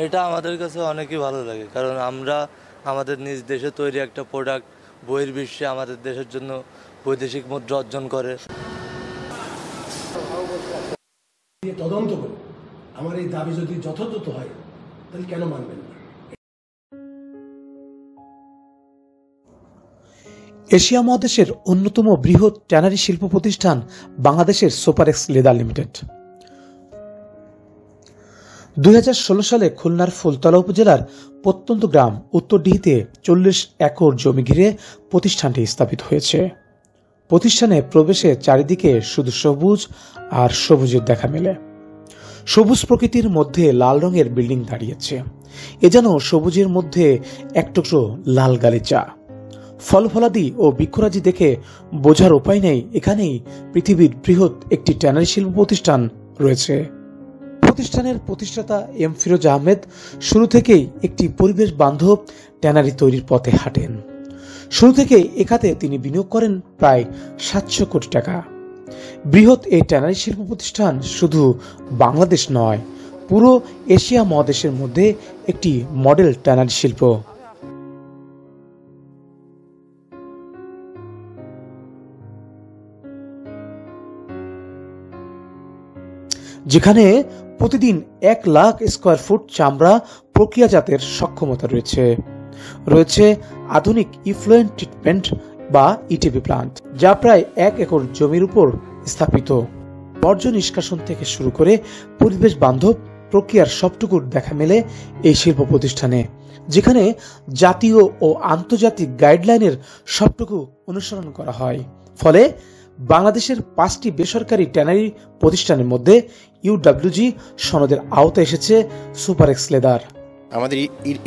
এটা আমাদের কাছে অনেকই ভালো লাগে, কারণ আমরা আমাদের নিজ দেশে তৈরি একটা প্রোডাক্ট বহির্বিশ্বে আমাদের দেশের জন্য বৈদেশিক মুদ্রা অর্জন করে। তদন্ত করে আমার এই দাবি যদি যথাযথ হয় তাহলে কেন মানবেন না? এশিয়া মহাদেশের অন্যতম বৃহৎ ট্যানারি শিল্প প্রতিষ্ঠান বাংলাদেশের সুপারএক্স লেদার লিমিটেড 2016 সালে খুলনার ফুলতলা উপজেলার প্রত্যন্ত গ্রাম উত্তরডিহিতে 40 একর জমি ঘিরে প্রতিষ্ঠানটি স্থাপিত হয়েছে। প্রতিষ্ঠানে প্রবেশে চারিদিকে শুধু সবুজ আর সবুজের দেখা মেলে। সবুজ প্রকৃতির মধ্যে লাল রঙের বিল্ডিং দাঁড়িয়েছে, এ যেন সবুজের মধ্যে এক টুকরো লাল গালিচা। ফল ফলাদি ও বৃক্ষরাজি দেখে বোঝার উপায় নেই এখানেই পৃথিবীর বৃহৎ একটি ট্যানারি শিল্প প্রতিষ্ঠান রয়েছে। প্রতিষ্ঠানের প্রতিষ্ঠাতা এম ফিরোজ আহমেদ শুরু থেকেই একটি পরিবেশ বান্ধব ট্যানারি তৈরির পথে হাঁটেন। শুরু থেকে এ খাতে তিনি বিনিয়োগ করেন প্রায় 700 কোটি টাকা। বৃহৎ এই ট্যানারি শিল্প প্রতিষ্ঠান শুধু বাংলাদেশ নয়, পুরো এশিয়া মহাদেশের মধ্যে একটি মডেল ট্যানারি শিল্প। যেখানে প্রতিদিন 1 লাখ স্কয়ার ফুট চামড়া প্রক্রিয়াজাতের সক্ষমতা রয়েছে আধুনিক ইফ্লুয়েন্ট ট্রিটমেন্ট বা ইটিপি প্লান্ট, যা প্রায় 1 একর জমির উপর স্থাপিত। বর্জ্য নিষ্কাশন থেকে শুরু করে পরিবেশ বান্ধব প্রক্রিয়ার সবটুকুর দেখা মেলে এই শিল্প প্রতিষ্ঠানে, যেখানে জাতীয় ও আন্তর্জাতিক গাইডলাইনের সবটুকু অনুসরণ করা হয়। ফলে বাংলাদেশের 5টি বেসরকারি ট্যানারি প্রতিষ্ঠানের মধ্যে ইউডব্লিউজি সনদের আওতায় এসেছে সুপারএক্স লেদার। আমাদের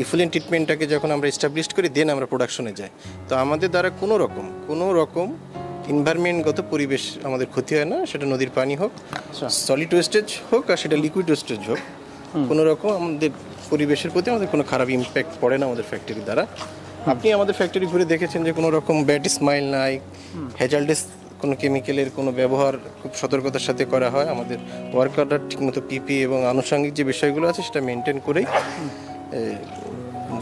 ইফ্লুয়েন্ট ট্রিটমেন্টটাকে যখন আমরা এস্টাবলিশ করি দেন আমরা প্রোডাকশনে যাই, তো আমাদের দ্বারা কোনো রকম এনভায়রনমেন্টগত পরিবেশ আমাদের ক্ষতি হয় না, সেটা নদীর পানি হোক, সলিড ওয়েস্টেজ হোক, আর সেটা লিকুইড ওয়েস্টেজ হোক, কোনো রকম আমাদের পরিবেশের প্রতি আমাদের কোনো খারাপ ইম্প্যাক্ট পড়ে না আমাদের ফ্যাক্টরি দ্বারা। আপনি আমাদের ফ্যাক্টরি ঘুরে দেখেছেন যে কোনো রকম ব্যাড স্মাইল নাই, হ্যাজাল্ডাস কোনো কেমিক্যালের কোনো ব্যবহার খুব সতর্কতার সাথে করা হয়। আমাদের ওয়ার্কাররা ঠিকমতো পিপি এবং আনুষঙ্গিক যে বিষয়গুলো আছে সেটা মেনটেন করেই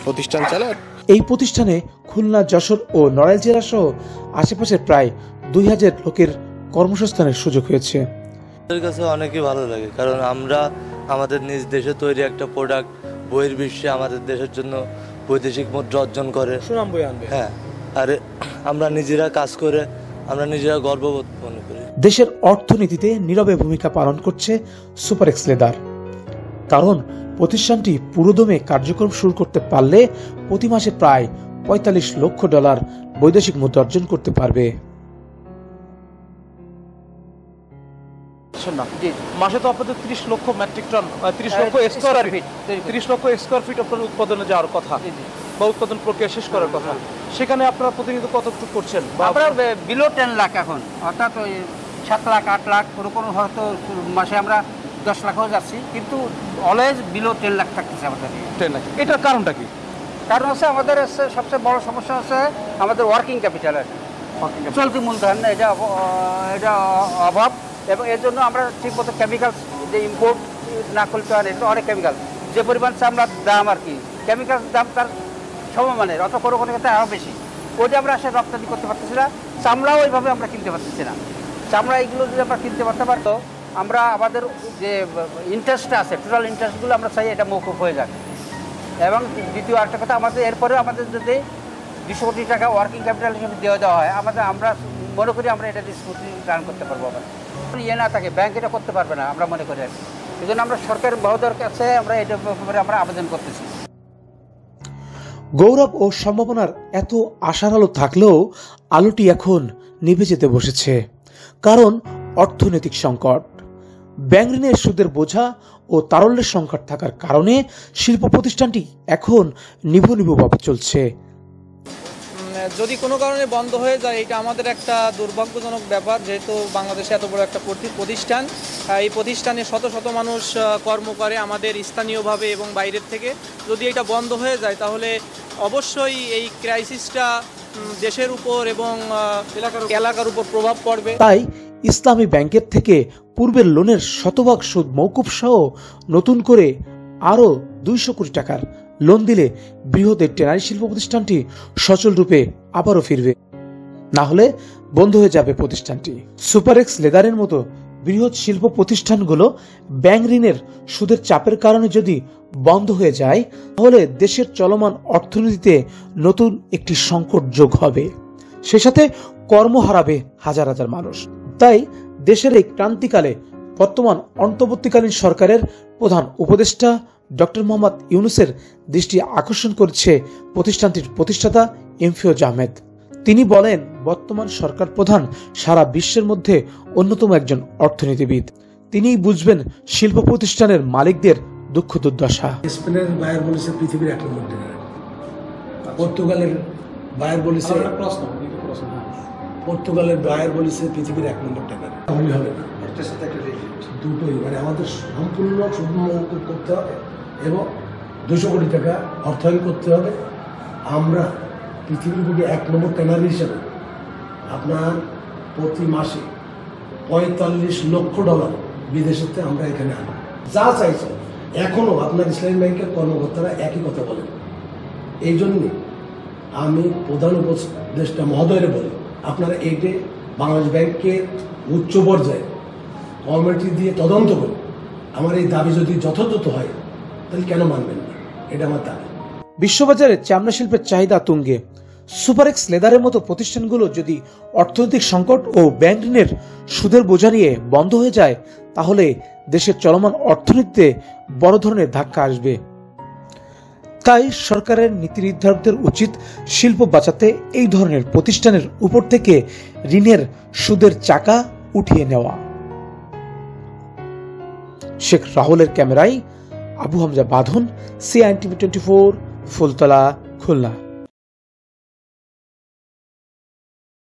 প্রতিষ্ঠান চালায়। এই প্রতিষ্ঠানে খুলনা, যশোর ও নড়াইল জেলা সহ আশেপাশের প্রায় 2000 লোকের কর্মসংস্থানের সুযোগ হয়েছে। আমাদের কাছে অনেকই ভালো লাগে, কারণ আমরা আমাদের নিজ দেশে তৈরি একটা প্রোডাক্ট বহির্বিশ্বে আমাদের দেশের জন্য বৈদেশিক মুদ্রা অর্জন করে সুনাম বয়ে আনবে। হ্যাঁ, আর আমরা নিজেরা কাজ করে আমরা নিজেরা গর্ববোধ মনে করি। দেশের অর্থনীতিতে নীরবে ভূমিকা পালন করছে সুপারএক্স লেদার, কারণ প্রতিষ্ঠানটি পুরোদমে কার্যক্রম শুরু করতে পারলে প্রতি মাসে প্রায় $45 লক্ষ বৈদেশিক মুদ্রা অর্জন করতে পারবে। মাসে তো আপনাদের 30 লক্ষ মেট্রিক টন, 30 লক্ষ স্কয়ার ফিট আপনার উৎপাদনে যাওয়ার কথা বা উৎপাদন প্রক্রিয়া শেষ করার কথা, সেখানে আপনারা প্রতিনিয়ত কতটুকু করছেন? আমরা বিলো 10 লাখ এখন, অর্থাৎ ওই 7 লাখ 8 লাখ, কোনো হয়তো মাসে আমরা 10 লাখও যাচ্ছি, কিন্তু অলওয়েজ বিলো 10 লাখ থাকতেছে আমাদের। 10 লাখ। এটার কারণটা কি? কারণ হচ্ছে আমাদের সবচেয়ে বড় সমস্যা হচ্ছে আমাদের ওয়ার্কিং ক্যাপিটালের চলতি মূলধন, এটা অভাব, এবং এর জন্য আমরা ঠিকমতো কেমিক্যাল যে ইম্পোর্ট না করতে পারি, অনেক কেমিক্যাল যে পরিমাণ চামড়ার দাম আর কি, কেমিক্যাল দাম তার সমমানের, অত কোনো ক্ষেত্রে আরও বেশি, ওইটা আমরা আসলে রপ্তানি করতে পারতেছি না। চামড়াও ওইভাবে আমরা কিনতে পারতেছি না। চামড়া এইগুলো যদি আমরা কিনতে পারতে পারতো, আমরা আমাদের যে ইন্টারেস্টটা আছে, টোটাল ইন্টারেস্টগুলো আমরা চাই এটা মৌকুফ হয়ে যাক। এবং দ্বিতীয় আরেকটা কথা, আমাদের এরপরেও আমাদের যদি 200 কোটি টাকা ওয়ার্কিং ক্যাপিটাল হিসেবে দেওয়া হয়, আমরা মনে করি আমরা এটা স্মুথলি রান করতে পারবো। আবার না থাকে ব্যাংক এটা করতে পারবে না আমরা মনে করি। এই জন্য আমরা সরকার মহোদয়ের কাছে আমরা এটা ব্যাপারে আমরা আবেদন করতেছি। গৌরব ও সম্ভাবনার এত আশার আলো থাকলেও আলোটি এখন নিভে যেতে বসেছে, কারণ অর্থনৈতিক সংকট, ব্যাংক ঋণের সুদের বোঝা ও তারল্যের সংকট থাকার কারণে শিল্প প্রতিষ্ঠানটি এখন নিভু চলছে। যদি কোনো কারণে বন্ধ হয়ে যায়, এটা আমাদের একটা দুর্ভাগ্যজনক ব্যাপার, যেহেতু বাংলাদেশে এত বড় একটা প্রতিষ্ঠান, এই প্রতিষ্ঠানে শত শত মানুষ কর্ম করে আমাদের স্থানীয়ভাবে এবং বাইরের থেকে। যদি এটা বন্ধ হয়ে যায় তাহলে অবশ্যই এই ক্রাইসিসটা দেশের উপর এবং এলাকার উপর প্রভাব পড়বে। তাই ইসলামী ব্যাংকের থেকে পূর্বের লোনের শতভাগ সুদ মওকুফ সহ নতুন করে আরও 200 কোটি টাকার লোন দিলে বৃহৎ এই ট্যানারি শিল্প প্রতিষ্ঠানটি সচল রূপে আবারও ফিরবে, না হলে বন্ধ হয়ে যাবে প্রতিষ্ঠানটি। সুপারএক্স লেদারের মতো বৃহৎ শিল্প প্রতিষ্ঠানগুলো ব্যাংক ঋণের সুদের চাপের কারণে যদি বন্ধ হয়ে যায়, তাহলে দেশের চলমান অর্থনীতিতে নতুন একটি সংকট যোগ হবে, সে সাথে কর্ম হারাবে হাজার হাজার মানুষ। তাই দেশের এই ক্রান্তিকালে বর্তমান অন্তর্বর্তীকালীন সরকারের প্রধান উপদেষ্টা ডক্টর মোহাম্মদ ইউনূসের দৃষ্টি আকর্ষণ করেছে প্রতিষ্ঠানটির প্রতিষ্ঠাতা ইমফিরোজ আহমেদ। তিনি বলেন, বর্তমান সরকার প্রধান সারা বিশ্বের মধ্যে অন্যতম একজন অর্থনীতিবিদ। তিনিই বুঝবেন শিল্প প্রতিষ্ঠানের মালিকদের দুঃখ দুর্দশা। স্পেনের বায়ার বলেছে পৃথিবীর 1 নম্বর ট্যানারি, পর্তুগালের বায়ার বলেছে পৃথিবীর 1 নম্বর ট্যানারি। হবে না, দুটোই মানে আমাদের সম্পূর্ণ সুদ মওকুফ করতে হবে এবং 200 কোটি টাকা অর্থায়ন করতে হবে। আমরা পৃথিবীর বুকে 1 নম্বর ট্যানারি হিসেবে আপনার প্রতি মাসে $45 লক্ষ বিদেশেতে আমরা এখানে আনি। যা চাইছে এখনো আপনার ইসলামী ব্যাংকের কর্মকর্তারা একই কথা বলেন। এই জন্যে আমি প্রধান উপদেষ্টা মহোদয়ের বলি, আপনারা এইটে বাংলাদেশ ব্যাংকের উচ্চ পর্যায়ে কমিটি দিয়ে তদন্ত করে আমার এই দাবি যদি যথাযথ হয় তাহলে কেন মানবেন না, এটা আমার দাবি। বিশ্ববাজারে চামড়া শিল্পের চাহিদা তুঙ্গে। সুপারএক্স লেদারের মতো প্রতিষ্ঠানগুলো যদি অর্থনৈতিক সংকট ও ব্যাংক ঋণের সুদের বোঝা নিয়ে বন্ধ হয়ে যায়, তাহলে দেশের চলমান অর্থনীতিতে বড় ধরনের ধাক্কা আসবে। তাই সরকারের নীতি নির্ধারকদের উচিত শিল্প বাঁচাতে এই ধরনের প্রতিষ্ঠানের উপর থেকে ঋণের সুদের চাকা উঠিয়ে নেওয়া। শেখ রাহুলের ক্যামেরায় আবু হামজা বাঁধন, CINTV 24, ফুলতলা, খুলনা।